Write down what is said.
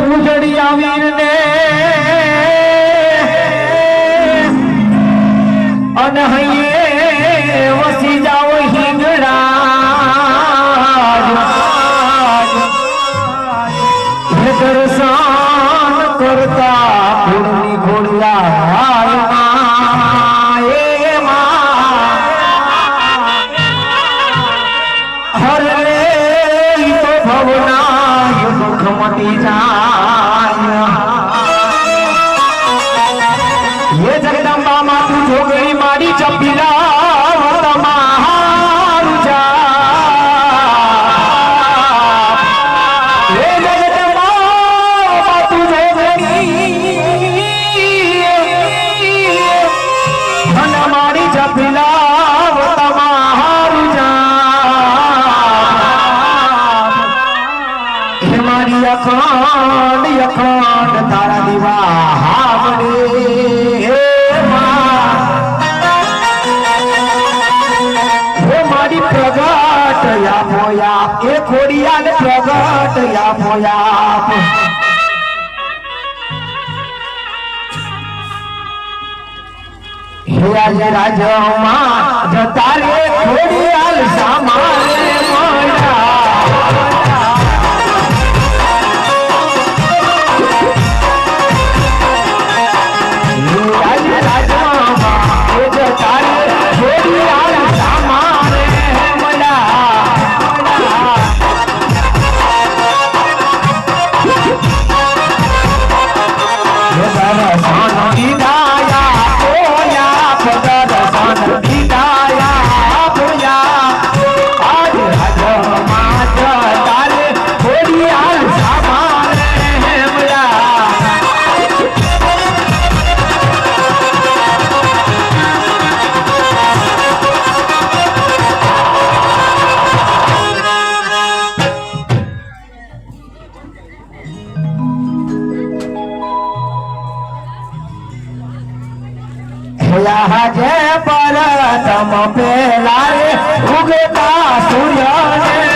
ઉજળી આવીને અને હૈયે વસી જાવ હિંગળા દર્શન કરતા ફૂલની ઘોડિયા હરે તો ભવના દુઃખ મટી જાય ये जगदंबा मातु जोगणी मारी चपीला તમારું જા ये जगदंबा मातु जोगणी અને મારી ચપીલા તમારું જા હે મારી અખંડ તારા દીવા હાવડે એ ખોડિયા ને પ્રગટ યામોયા હે આજે રાજમાં જતા રે ખોડિયાલ સામારે મોયા જે પરતમ પેલા રે ઉગતા સૂર્ય ને